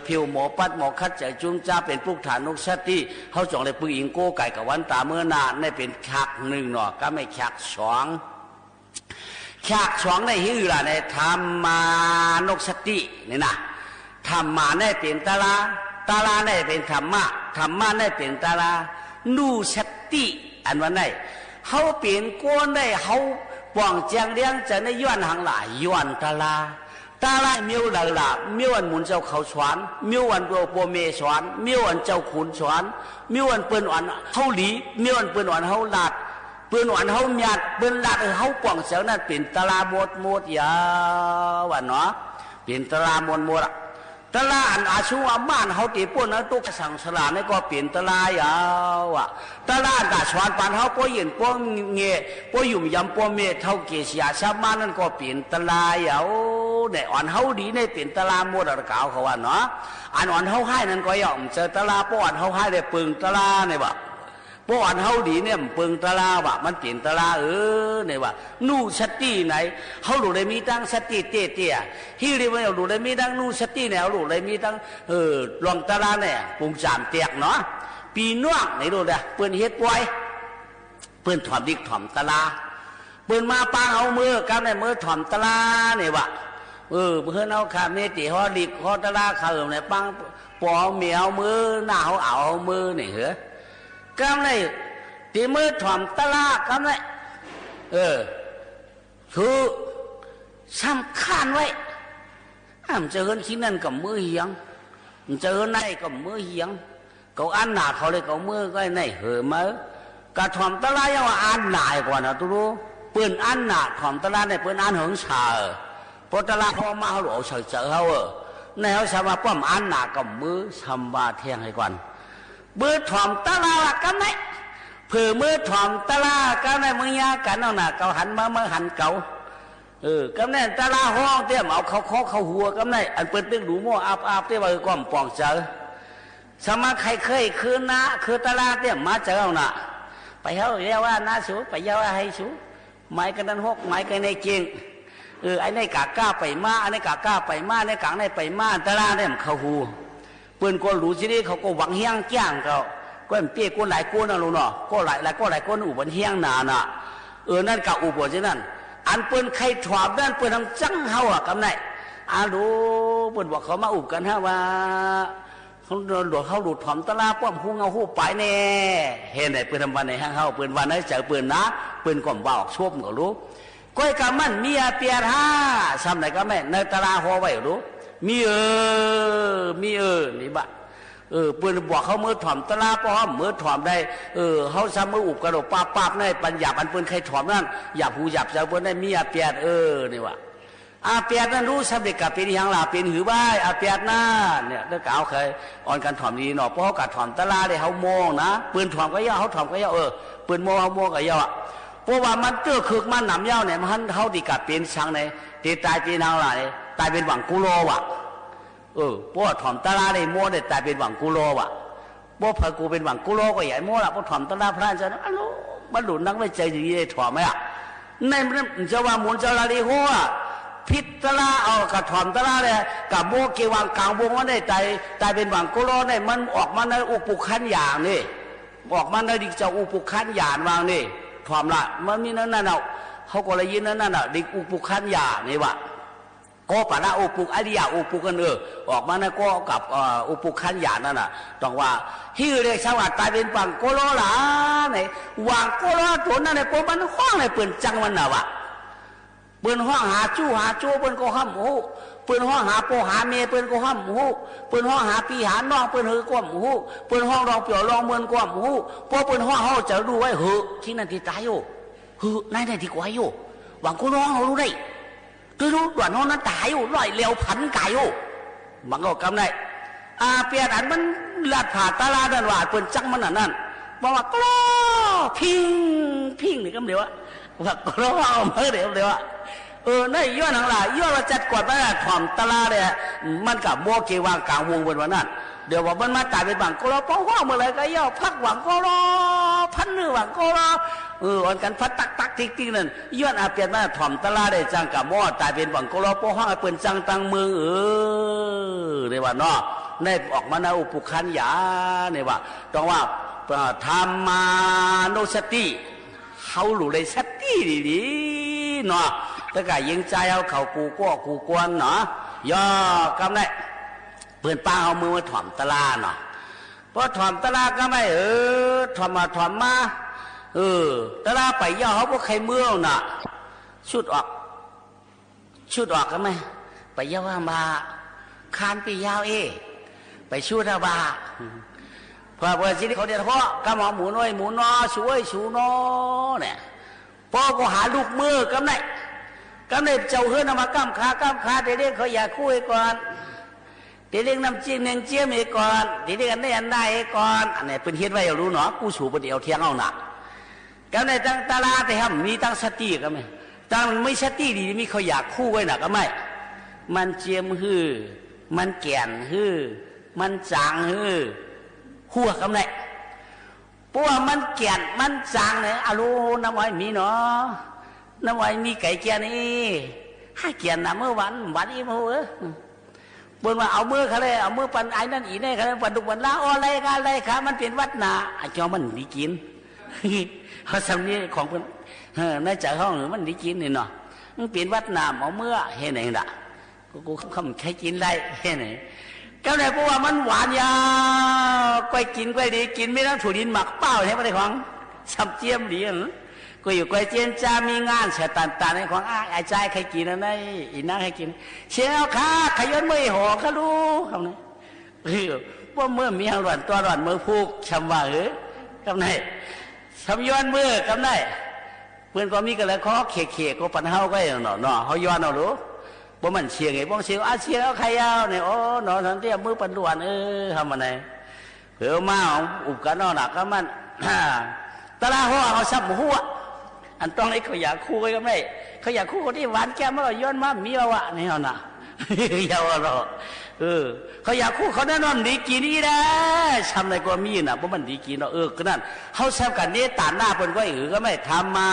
ผิวหมอปัดหมอคัดใจจุ้งจ้าเป็นปุกฐานนกชัตตี้เขาจ่องเลยปืนอิงโก้ไก่กับวันตาเมื่อนาได้เป็นขักหนึ่งเนาะก็ไม่ขักสองในฮือล่ะในธรรมานกชัตตี้นี่นะธรรมาได้เป็นตาลาได้เป็นธรรมะได้เป็นตาลานูชัตตี้อันวันไหนเขาเปลี่ยนก้นได้เขาป่องเจียงเลี้ยงจะในย้อนหางหลายย้อนตาลาเมียวหลักเมียวอันหมุนเจ้าเขาสวนเมียวอันโปเมสวนเมียวอันเจ้าขุนสวนเมียวอันเปิ้นอ่อนเขาหลีเมียวอันเปิ้นอ่อนเขาหลัดเปิ้นอ่อนเขาหยาดเปิ้นหลัดเขาป่องเสียงนั้นเป็นตาลาหมดยาววันเนาะเป็นตาลาหมดตลาอันอาชูอาม่านเขาตีป่นนั้นตุกสังสลานี่ก็เปลี่ยนตลาดยาวตลาดกาชวนปานเขาป่วยเย็นป่วยเงี้ยป่วยยุ่มยำป่วยเมทเท่าเกศยาชาวบ้านนั่นก็เปลี่ยนตลาดยาวเนี่ยอ่อนเขาดีเนี่ยเปลี่ยนตลาดหมดอะไรเก่าเขาว่าเนาะอันอ่อนเขาให้นั่นก็ย่อมเจอตลาดป่อนเขาให้ได้ปึงตลาดเนี่ยบ่ป้อนเฮาดีเนี่ยปึงตะลาว่ะมันเปลี่ยนตะลาเนี่ยว่านู่สติไหนเฮาหลุดได้มีตั้งสติเตี้ยที่เรียกว่าหลุดได้มีตั้งนู่สติเนี่ยหลุดได้มีตั้งลองตะลาเนี่ยปุงจามเตียกเนาะปีน่วงไหนดูเด้อเปิ้นเฮ็ดป่วยเปิ้นถ่อมดิกถ่อมตะลาเปิ้นมาปางเอามือกำในมือถ่อมตะลาเนี่ยว่ะเพิ่นเอาขาเมติฮอดิกฮอตะลาเขาในปังปอเหมียวมือหน้าเอามือนี่เหรอกำไรตีมือถ่อมตะลากำไรคือสำคัญไว้มันจะเห็นที่นั่นกับมือเหียงมันจะเห็นไหนกับมือเหียงเขาอันหนาเขาเลยเขามือก็ไหนมา กะถ่อมตะลายังว่าอ่านหน่ายกว่านะตุรู้ปืนอ่านหนาถ่อมตะลาในปืนอ่านเหิงชาพอตะลาพอมาเขาหลวงเฉยเจอเขาในเขาชาวบ้านป้อมอ่านหนากับมือชำบาเทียงให้ก่อนมือถ่อมตะลากันไหนเผื่อมือถ่อมตะลากันไหนมึงยากันเอาหนาเกาหันมาเมื่อหันเกากันไหนตะลาห้องเตี้ยมเอาเขาหัวกันไหนอันเปิดตึกดูมั่วอาบเตี้ยว่าก้อมปองเจอสมาใครเคยคืนนะคือตะลาเตี้ยมาเจอเอาหนาไปเขาเรียกว่านาสูไปเยาว่าให้สูไม้กันนั้นหกไม้กันในเกียงไอ้ในกากล้าไปมาไอ้ในกากล้าไปมาในกางในไปมาตะลาเนี่ยมันเขาหูปืนก็รู้สินี่เขาก็หวังเฮี้ยงจ้างเขาก็มันเปี้ยก้นหลายก้นนะลุงเนาะก็หลายก้นอุบันเฮี้ยงนาน่ะนั่นกับอุบันที่นั่นอันปืนใครถอดนั่นปืนทำจังเฮาอ่ะกำไนดูปืนบอกเขามาอุบกันฮะว่าเขาโดนเขาดูดถ่อมตะลาป้อมหูเงาหูไปแน่เห็นไหนปืนทำวันไหนห้างเฮาปืนวันไหนเจอปืนนะปืนก่อมบ่าวชวมก็รู้ก้อยกำมันมีอาเปียท่าซ้ำไหนก็แม่ในตะลาหัวไว้รู้มีนี่บะปืนบอกเขาเมื่อถ่อมตะลาป้อมเมื่อถ่อมได้เขาซ้ำเมื่ออุบกระโดดปาบในปัญญาอันปืนใครถ่อมนั่นหยาบหูหยาบเจ้าปืนได้มีอาเปียนี่วะอาเปียดนั้นรู้สำเร็จกับเป็นอย่างหลาเป็นหือบ้ายอาเปียดนั่นเนี่ยได้กล่าวเคยอ่อนกันถ่อมดีหนอเพราะเขากัดถ่อมตะลาได้เขาโมงนะปืนถ่อมก็เยาเขาถ่อมก็เยาปืนโมเขาโมก็เยาเพราะว่ามันเตื้อคึกมันหนำเยาเนี่ยมันเขาดีกับเป็นช่างในตีตายเป็นทางหลายตายเป็นหวังกุโลวะเพราะถ่อมตะลาได้โมได้ตายเป็นหวังกุโลวะเพราะพอกูเป็นหวังกุโลก็ใหญ่โมละเพราะถ่อมตะลาพระเจ้าอ้าวมันหลุดนักไม่ใจดีได้ถ่อมไหมอ่ะในมันจะว่าหมุนเจ้าลาลีหัวพิษตะลาเอากระถ่อมตะลาเลยกับโมเกวังกลางวงมันได้ตายเป็นหวังกุโลได้มันออกมาในอุปุขันอย่างนี่ออกมาในดิเจ้าอุปุขันอย่างวางนี่ถ่อมละมันมีนั่นเอาเขาก็เลยยินนั่นอ่ะดิอุปุขันอย่างนี่วะก็ปะละอุปุอริยาอุปุกันออกมาในก็กับอุปุขันอย่างนั่นน่ะต้องว่าฮิเรชาวตายเป็นหวังกุโลละไหนหวังกุโลตัวนั้นในพวกมันห้องในเปิ่นจังมันน่ะวะปืนห้องหาจู้ปืนก็ห้ามหูปืนห้องหาโปหาเมปืนก็ห้ามหูปืนห้องหาปีหาน้องปืนหือก้มหูปืนห้องรองเปี่ยวรองเมือนก้มหูเพราะปืนห้องเขาจะดูไว้หือที่นั่นที่ตายอยู่หือนายนั่นที่กว่าอยู่หวังกูน้องเขารู้ได้ตัวรู้ด่วนห้องนั้นตายอยู่ลอยเลี้ยวพันกายอยู่บังก็กำได้เปียดันมันลาดผ่าตาลาดันว่าปืนจังมันนั่นบอกว่ากล้อพิงนี่ก็เดี๋ยวว่ากล้อเมื่อเดี๋ยวนั่นย้อนหลังล่ะย้อนเราจัดกวดมาถ่อมตะลาเนี่ยมันกับโมเกวางกลางวงบนวันนั้นเดี๋ยวว่ามันมาตายเป็นบังก็รอป้องว่าเมื่อไรก็ย่อพักหวังก็รอพันเนื้อหวังก็รออ่อนกันพัดตักติ๊กนั่นย้อนอาเปียนมาถ่อมตะลาได้จังกับโมตายเป็นบังก็รอป้องว่าเปิ่นจังตังเมืองเดี๋ยวว่าเนาะในออกมาในอุปุขันยาเนี่ยว่าต้องว่าธรรมานุสติเขาหลุดเลยสติดีๆเนาะถ้าเกิดยิงใจเอาเขากูกวนเนาะย่อกำไรเพื่อนป้าเอามือมาถ่อมตะลาเนาะเพราะถ่อมตะลาก็ไม่ถ่อมมาตะลาไปย่อเขาพวกใครเมื่อน่ะชุดออกก็ไม่ไปย่อว่ามาคานปียาวไปชุดอาบาพอเปิดสิ่งเขาเดียวเพราะกำหมอหมูน้อยหมูนอช่วยชูนอเนี่ยพ่อก็หาลูกมือกำไรเจ้าเฮือนมากำขาเด็กเขาอยากคุยก่อนเด็กน้ำจิ้มเนียงเจี๊ยมให้ก่อนเด็กอันนี้อันได้ก่อนอันนี้เป็นเฮ็ดไว้เอารู้เนาะกูสูบประเดี๋ยวเที่ยงเอาหนักกำไรตั้งตาลาแต่ทำมีตั้งสติก็ไม่ตั้งมันไม่สติดีมีเขาอยากคู่ไว้หนักก็ไม่มันเจียมฮือมันแก่นฮือมันจางฮือหัวกำไรเพราะว่ามันแก่นมันจางเนี่ยอารู้น้ำไว้มีเนาะน้ำไว้มีไก่แก่นี่ให้แก่นนะเมื่อวันอีโมบนว่าเอามือเขาเลยเอามือปันไอ้นั่นอีนี่เขาเลยปันดุปันละอะไรค่ะมันเป็นวัดนาไอ้จอมันดีกินเขาทำนี่ของเพื่อนในใจห้องหรือมันดีกินนี่เนาะมันเป็นวัดนาเอาเมื่อเห็นไหนล่ะกูคำใครกินได้เห็นไหนก็เลยเพราะว่ามันหวานยาวก้อยกินก้อยดีกินไม่ต้องถูดินหมักเป้าใช่ไหมในของสับเจียมดีก็อยู่ก้อยเจียนจ้ามีงานเสียตันในของไอ้ใจใครกินอะไรอีนั่งให้กินเชี่ยวค่ะขย้อนมือห่อเขารู้คำนี้ว่าเมื่อมีหลอนตัวหลอนมือพูกชำว่าคำนี้ ทำย้อนมือกำได้เพื่อนก็มีกันแล้วเขาเขก็ปันเฮาก็อย่างเนาะเขาย้อนเอารู้บ่มันเชียงไงบ้องเชียงเชียงเอาใครเอาเนี่ยโอ้เนาะทันเทียมือปันล้วนทำอะไรเผื่อมาอุบกันนอหนักก็มันตะลาหัวเขาซับหัวอันต้องให้เขาอยากคู่กันไม่เขาอยากคู่คนที่หวานแก้มมาย้อนมามีวะนี่เอาหน่ะยาวเราเขาอยากคู่เขาแน่นอนดีกี่นี่นะทำอะไรก็มีนะเพราะมันดีกี่เนาะก็นั่นเขาแซวกันนี้ตาหน้าเป็นก็ก็ไม่ทำมา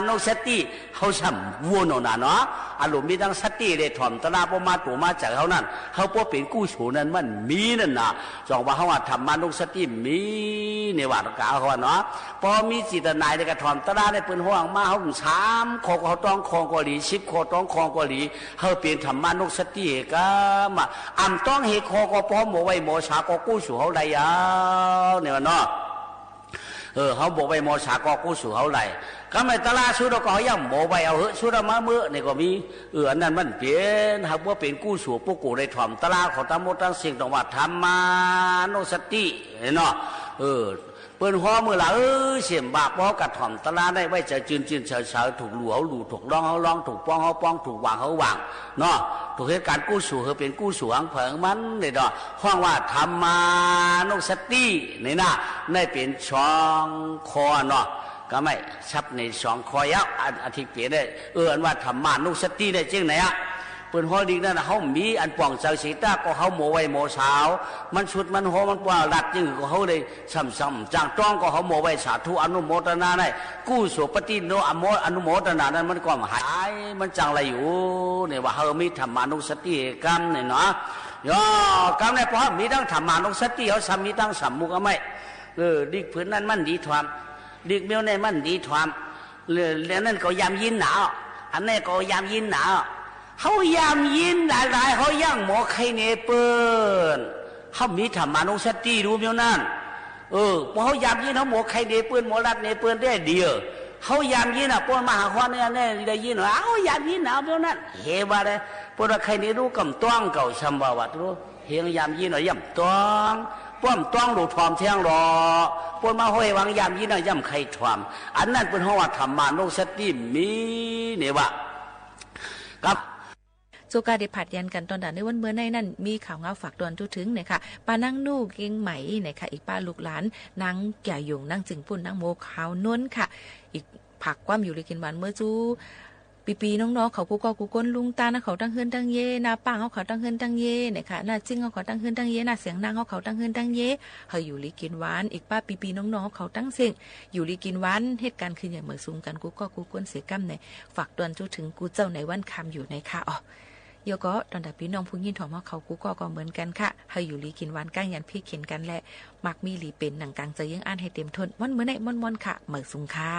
โนสติเขาทำวัวเนาะเนาะอารมณ์มีทั้งสติเลยถ่อมตะลาพอมาตัวมาจากเขานั่นเขาพวกเป็นกู้ชูนั่นมันมีนั่นนะจองว่าเขาว่าทำมาโนสติมีในวัดกาเขาเนาะพอมีจิตนายในกระถ่อมตะลาในปืนห่วงมาเขา3คอเขาต้องคองกอหลี10คอต้องคองกอหลีเขาเปลี่ยนทำมาโนสติก็มาต้องเฮคอก็พอหมอไว้หมอชาก็กู้สู่เขาไรเนี่ยเนาะเขาบอกไว้หมอชาก็กู้สู่เขาไรก็ไม่ตลาดสุดก็ยังหมอไว้เอาสุดมาเมื่อเนี่ยก็มีอันนั้นมันเปลี่ยนหากว่าเป็นกู้สู่พวกกูได้ถ่อมตลาดของตามมดตั้งสิ่งต้องว่าทำมาโนสติเนาะเปิ้นหัวมือละเสียมบาปเพราะกัดถ่อมตลาดได้ไว้จะจืนเฉยถูกหลวหลูถูกร้องเขาร้องถูกป้องเขาป้องถูกวางเขาวางเนาะถูกเหตุการณ์กู้สู่เขาเป็นกู้สู่อังเผิงมันเนี่ยเนาะห้องว่าธรรมานุสตินี่นะได้เป็นช่องคอเนาะก็ไม่ชับในช่องคอยะอธิเปลี่ยนได้อันว่าธรรมานุสติได้จริงไหนอะเปิ้นฮอดีนั่นเขามีอันป่องเจ้าสีตาก็เขาโมไว้โมสาวมันชุดมันโหมันป่าลัดจึงก็เขาเลยซ้ำๆจางจ้องก็เขาโมไว้สาธุอนุโมทนาได้กู้สุปฏิโนอนุโมทนานั้นมันก็หายมันจังไรอยู่เนี่ยว่าเขามีธรรมานุสติกรรมเนี่ยเนาะย่อกรรมเนี่ยเพราะมีทั้งธรรมานุสติเขาซ้ำมีทั้งสัมมุกไม่ดิกผืนนั้นมันดีทวามดิกเมียวในมันดีทวามเรื่องนั้นก็ยามยินหนาวอันนี้ก็ยามยินหนาวเขายามยินหลายๆเขาย่างหมอใครเนเปิลเขามีธรรมานุสติรู้มั้ยนั่นพอเขายามยินเขาหมอใครเนเปิลหมอรัดเนเปิลได้เดียวเขายามยินปนมหาควานเนี่ยได้ยินว่าเขายามยินหนาวมั้ยนั่นเฮบาเลยปนใครเนรู้กำต้องเก่าชัมบาวัดรู้เฮียงยามยินย่ำต้องป้อมต้องดูทอมเที่ยงรอปนมาห้อยวังยามยินย่ำใครทอมอันนั้นเป็นห้องธรรมานุสติมีเนี่ยวะครับโจกาได้ผัดยันกันตอนด่านในวันเมื่อในนั่นมีข่าวเงาฝากตอนทุถึงเนี่ยค่ะป้านั่งนู่เก่งไหมเนี่ยค่ะอีกป้าลูกหลานนางแก่หยงนางจึงปุ่นนางโมขาวนวลค่ะอีกผักความอยู่เลยกินหวานเมื่อจูปีๆน้องๆเขากูก็กูก้นลุงตานะเขาตั้งเฮือนตั้งเย่นาป้าเขาตั้งเฮือนตั้งเย่เนี่ยค่ะน่าจิ้งเขาตั้งเฮือนตั้งเย่น่าเสียงนางเขาตั้งเฮือนตั้งเย่เขาอยู่ลีกินหวานอีกป้าปีๆน้องๆเขาตั้งเสียงอยู่ลีกินหวานเหตุการณ์คืออย่างเหมือนซุ่มกันกูก็กูก้นเสียกั้มเนี่ยฝากตอนจูถึงกูเจ้าในวันคำอยู่ในค่ะอ๋อเดี๋ยวก็ตอนดับพี่น้องผู้ยินถอมว่าเขากูก็เหมือนกันค่ะให้อยู่ลีกินหวานก้างยันพี่เข็นกันแหละมักมีหลีเป็นหนังกลางจะยังอ่านให้เต็มทนวันเมื่อไหร่ม่อนๆค่ะเหมือนซุ่มค่ะ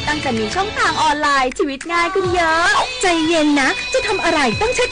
ตั้งแต่มีช่องทางออนไลน์ชีวิตง่ายขึ้นเยอะใจเย็นนะจะทำอะไรต้องเช็ค